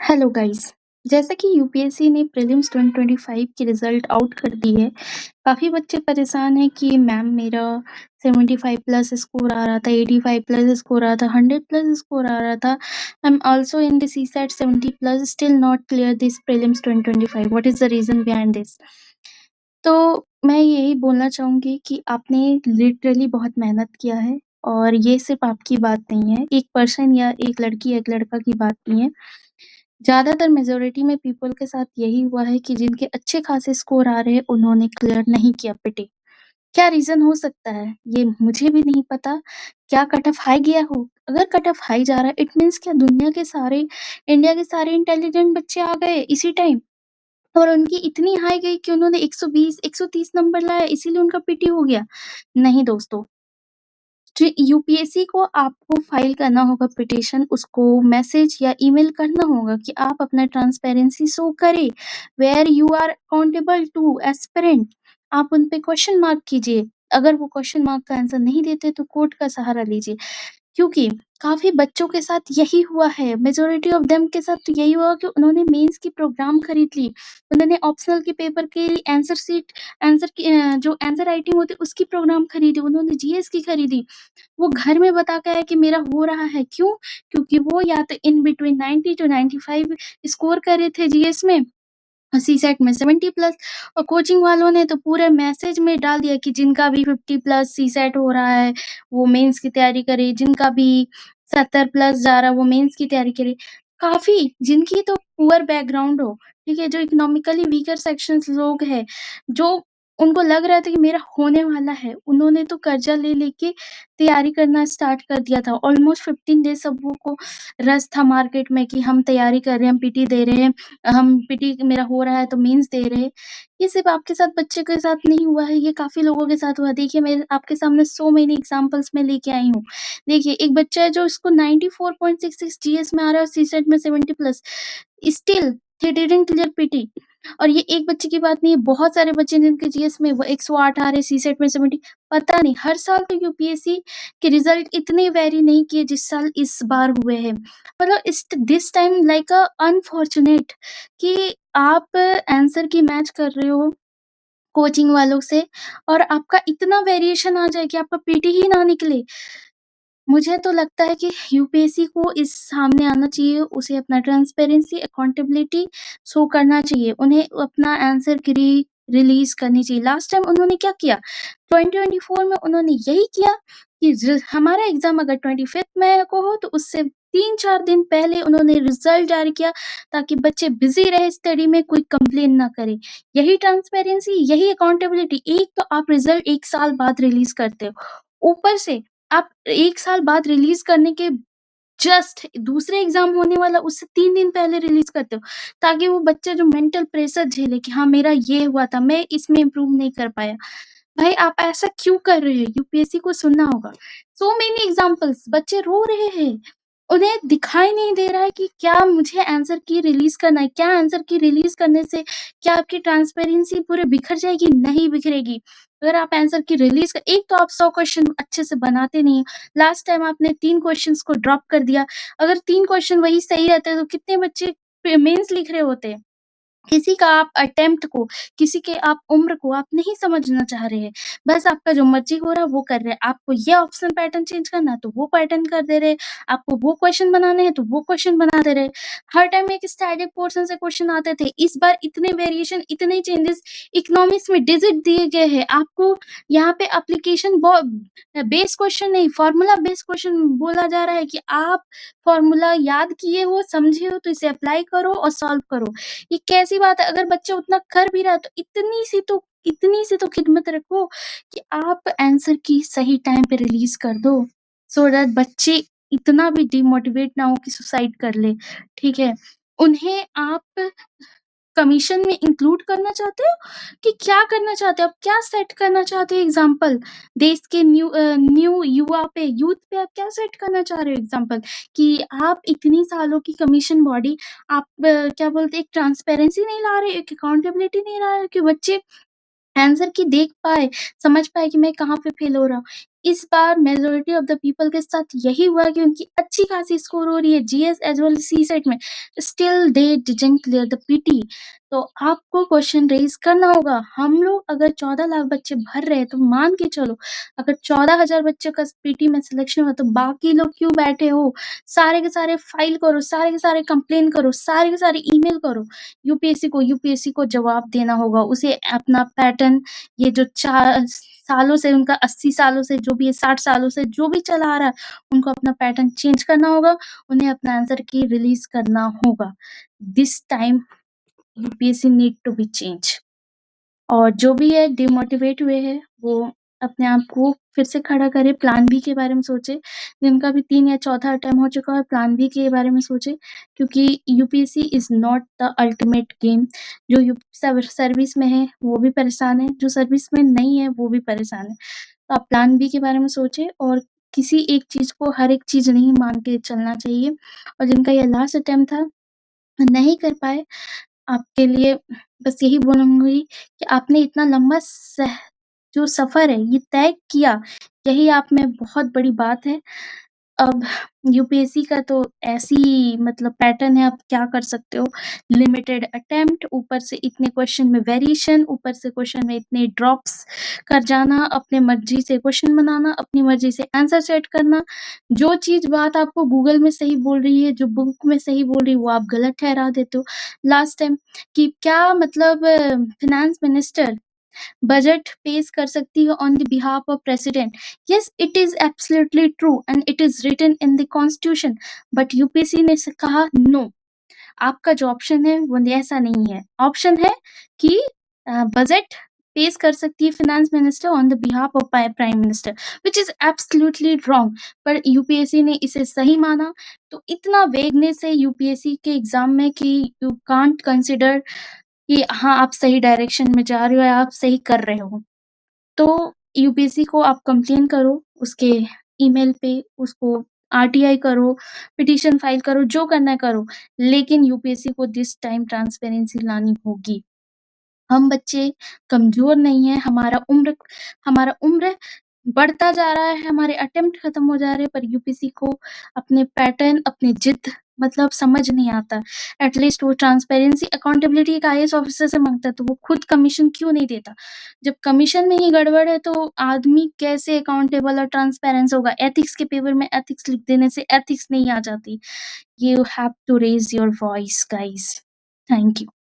Hello guys. जैसा कि UPSC ने प्रीलिम्स 2025 की रिजल्ट आउट कर दी है। काफ़ी बच्चे परेशान हैं कि मैम मेरा 75 प्लस स्कोर आ रहा था, 85 प्लस स्कोर आ रहा था, 100 प्लस स्कोर आ रहा था। I am also in the CSAT 70 plus, still not clear this prelims 2025। What is the reason behind this? तो मैं यही बोलना चाहूँगी कि आपने लिटरली बहुत मेहनत किया है और ये सिर्फ आपकी बात नहीं है, एक पर्सन या एक लड़की या एक लड़का की बात नहीं है। ज़्यादातर मेजॉरिटी में पीपल के साथ यही हुआ है कि जिनके अच्छे खासे स्कोर आ रहे हैं, उन्होंने क्लियर नहीं किया पिटे। क्या रीज़न हो सकता है? ये मुझे भी नहीं पता। क्या कट ऑफ हाई गया हो? अगर कट ऑफ हाई जा रहा है, इट मीन्स क्या दुनिया के सारे इंडिया के सारे इंटेलिजेंट बच्चे आ गए इसी टाइम और उनकी इतनी हाई गई कि उन्होंने 120, 130 नंबर लाया इसीलिए उनका पीटी हो गया। नहीं दोस्तों, जी, यूपीएससी को आपको फाइल करना होगा पिटीशन, उसको मैसेज या ईमेल करना होगा कि आप अपना ट्रांसपेरेंसी शो करें, where you are accountable to aspirant. आप उन पे क्वेश्चन मार्क कीजिए। अगर वो क्वेश्चन मार्क का आंसर नहीं देते तो कोर्ट का सहारा लीजिए। क्योंकि काफ़ी बच्चों के साथ यही हुआ है, मेजॉरिटी ऑफ देम के साथ तो यही हुआ कि उन्होंने मेंस की प्रोग्राम खरीद ली। उन्होंने ऑप्शनल के पेपर के आंसर शीट, आंसर की जो आंसर राइटिंग होती है उसकी प्रोग्राम खरीदी, उन्होंने जीएस की खरीदी। वो घर में बता के आया कि मेरा हो रहा है, क्यों? क्योंकि वो या तो इन बिटवीन 90 टू 95 स्कोर कर रहे थे जीएस में, सीसैट में 70 प्लस। और कोचिंग वालों ने तो पूरे मैसेज में डाल दिया कि जिनका भी 50 प्लस सीसैट हो रहा है, वो मेंस की तैयारी करे, जिनका भी 70 प्लस जा रहा है, वो मेंस की तैयारी करे। काफ़ी जिनकी तो पुअर बैकग्राउंड हो, ठीक है, जो इकोनॉमिकली वीकर सेक्शंस लोग हैं, जो उनको लग रहा था कि मेरा होने वाला है, उन्होंने तो कर्जा ले लेके तैयारी करना स्टार्ट कर दिया था। ऑलमोस्ट 15 डेज़ सबों को रश था मार्केट में कि हम तैयारी कर रहे हैं, हम पीटी दे रहे हैं, हम पीटी मेरा हो रहा है तो मेंस दे रहे हैं। ये सिर्फ़ आपके साथ बच्चे के साथ नहीं हुआ है, ये काफ़ी लोगों के साथ हुआ है। देखिए मैं आपके सामने सो मेनी एग्ज़ाम्पल्स मैं लेके आई हूँ। देखिए एक बच्चा है जो इसको 94.66 जीएस में आ रहा है और सीसेट में 70 plus, still he didn't clear PT. और ये एक बच्चे की बात नहीं है, बहुत सारे बच्चे हैं जिनके जीएस में वो 108 आ रहे हैं, सीसेट में 70। पता नहीं, हर साल तो यूपीएससी के रिज़ल्ट इतने वेरी नहीं किए जिस साल इस बार हुए हैं। मतलब इस this time like a unfortunate कि आप आंसर की मैच कर रहे हो कोचिंग वालों से और आपका इतना वेरिएशन आ जाए कि आपका पीटी ही ना निकले। मुझे तो लगता है कि यूपीएससी को इस सामने आना चाहिए, उसे अपना ट्रांसपेरेंसी, अकाउंटेबिलिटी शो करना चाहिए। उन्हें अपना आंसर की रिलीज़ करनी चाहिए। लास्ट टाइम उन्होंने क्या किया? 2024 में उन्होंने यही किया कि हमारा एग्ज़ाम अगर 25th में को हो तो उससे 3-4 दिन पहले उन्होंने रिज़ल्ट जारी किया ताकि बच्चे बिज़ी रहे स्टडी में, कोई कंप्लेन ना करे। यही ट्रांसपेरेंसी, यही अकाउंटेबिलिटी। एक तो आप रिज़ल्ट 1 साल बाद रिलीज़ करते हो। ऊपर से आप 1 साल बाद रिलीज़ करने के जस्ट दूसरे एग्ज़ाम होने वाला उससे 3 दिन पहले रिलीज़ करते हो, ताकि वो बच्चा जो मेंटल प्रेशर झेले कि हाँ, मेरा ये हुआ था, मैं इसमें इम्प्रूव नहीं कर पाया। भाई आप ऐसा क्यों कर रहे हो? यूपीएससी को सुनना होगा। सो मेनी एग्ज़ाम्पल्स, बच्चे रो रहे हैं। उन्हें दिखाई नहीं दे रहा है कि क्या मुझे आंसर की रिलीज़ करना है, क्या आंसर की रिलीज़ करने से क्या आपकी ट्रांसपेरेंसी पूरी बिखर जाएगी? नहीं बिखरेगी। अगर आप आंसर की रिलीज़ क एक तो आप 100 क्वेश्चन अच्छे से बनाते नहीं हो। लास्ट टाइम आपने 3 क्वेश्चन्स को ड्रॉप कर दिया। अगर 3 क्वेश्चन वही सही रहते तो कितने बच्चे मेंस लिख रहे होते? किसी का आप अटेम्प्ट को, किसी के आप उम्र को आप नहीं समझना चाह रहे हैं। बस आपका जो मर्ज़ी हो रहा है वो कर रहे हैं। आपको ये ऑप्शन पैटर्न चेंज करना है तो वो पैटर्न कर दे रहे हैं। आपको वो क्वेश्चन बनाने हैं तो वो क्वेश्चन बना दे रहे हैं। हर टाइम एक स्टैटिक पोर्शन से क्वेश्चन आते थे। इस बार इतने वेरिएशन, इतने चेंजेस इकोनॉमिक्स में डिजिट दिए गए हैं। आपको यहाँ पे एप्लीकेशन बेस्ड क्वेश्चन नहीं, फॉर्मूला बेस्ड क्वेश्चन बोला जा रहा है कि आप फॉर्मूला याद किए हो, समझे हो तो इसे अप्लाई करो और सॉल्व करो। ये कैसी बात है? अगर बच्चा उतना कर भी रहा है तो इतनी सी तो खिदमत रखो कि आप आंसर की सही टाइम पे रिलीज़ कर दो, सो दैट बच्चे इतना भी डिमोटिवेट ना हो कि सुसाइड कर ले, ठीक है? उन्हें आप कमीशन में इंक्लूड करना चाहते हो कि क्या करना चाहते हो? आप क्या सेट करना चाहते हो एग्ज़ाम्पल? देश के न्यू युवा पे, यूथ पे आप क्या सेट करना चाह रहे हो एग्ज़ाम्पल? कि आप इतनी सालों की कमीशन बॉडी, आप क्या बोलते हैं, एक ट्रांसपेरेंसी नहीं ला रहे, एक अकाउंटेबिलिटी नहीं ला रहे कि बच्चे आंसर की देख पाए, समझ पाए कि मैं कहाँ पे फेल हो रहा हूँ। इस बार मेजॉरिटी ऑफ द पीपल के साथ यही हुआ कि उनकी अच्छी खासी स्कोर हो रही है जीएस एज वेल सीसेट में, still they didn't clear the PT. तो आपको क्वेश्चन रेज करना होगा। हम लोग अगर 14 लाख बच्चे भर रहे हैं तो मान के चलो, अगर 14,000 बच्चों का पीटी में सिलेक्शन हुआ तो बाकी लोग क्यों बैठे हो? सारे के सारे फाइल करो, सारे के सारे कंप्लेन करो, सारे के सारे ईमेल करो। यूपीएससी को जवाब देना होगा। उसे अपना पैटर्न, ये जो 4 सालों से उनका 80 सालों से जो भी है, 60 सालों से जो भी चला आ रहा है, उनको अपना पैटर्न चेंज करना होगा। उन्हें अपना आंसर की रिलीज़ करना होगा। This time UPSC need to be change. और जो भी है डिमोटिवेट हुए हैं, वो अपने आप को फिर से खड़ा करे, प्लान बी के बारे में सोचे। जिनका भी 3 या चौथा अटेम्प्ट हो चुका है, प्लान बी के बारे में सोचे, क्योंकि UPSC is not the ultimate game. जो सर्विस में है, वो भी परेशान है, जो सर्विस में नहीं है, वो भी परेशान है। तो आप प्लान बी के बारे में सोचें और किसी एक चीज़ को हर एक चीज़ नहीं मान के चलना चाहिए। और जिनका ये लास्ट अटेम्प्ट था, नहीं कर पाए, आपके लिए बस यही बोलूँगी कि आपने इतना लंबा जो सफ़र है ये तय किया, यही आप में बहुत बड़ी बात है। अब यूपीएससी का तो ऐसी मतलब पैटर्न है, आप क्या कर सकते हो? लिमिटेड अटेम्प्ट, ऊपर से इतने क्वेश्चन में वेरिएशन, ऊपर से क्वेश्चन में इतने ड्रॉप्स कर जाना, अपने मर्ज़ी से क्वेश्चन बनाना, अपनी मर्ज़ी से आंसर सेट करना। जो चीज़ बात आपको गूगल में सही बोल रही है, जो बुक में सही बोल रही है, वो आप गलत ठहरा देते हो। लास्ट टाइम कि क्या मतलब फाइनेंस मिनिस्टर budget पेश कर सकती है on the behalf of president. Yes, it is absolutely true and it is written in the constitution. But UPSC ने कहा no, आपका जो ऑप्शन है वो ऐसा नहीं है। ऑप्शन है कि बजट पेश कर सकती है finance minister on the behalf of prime minister, which is absolutely wrong. पर यूपीएससी ने इसे सही माना। तो इतना वेगनेस है यूपीएससी के एग्जाम में कि यू कांट कंसिडर कि हाँ, आप सही डायरेक्शन में जा रहे हो या आप सही कर रहे हो। तो यूपीएससी को आप कंप्लेन करो उसके ईमेल पे, उसको आरटीआई करो, पिटीशन फाइल करो, जो करना है करो, लेकिन यूपीएससी को दिस टाइम ट्रांसपेरेंसी लानी होगी। हम बच्चे कमज़ोर नहीं हैं, हमारा उम्र बढ़ता जा रहा है, हमारे अटेम्प्ट खत्म हो जा रहे हैं, पर यूपीएससी को अपने पैटर्न, अपनी जिद मतलब समझ नहीं आता। एट लीस्ट वो ट्रांसपेरेंसी, अकाउंटेबिलिटी एक आईएएस ऑफिसर से माँगता है, तो वो खुद कमीशन क्यों नहीं देता? जब कमीशन में ही गड़बड़ है, तो आदमी कैसे अकाउंटेबल और ट्रांसपेरेंस होगा? एथिक्स के पेपर में एथिक्स लिख देने से एथिक्स नहीं आ जाती। You have to raise your voice, guys. Thank you.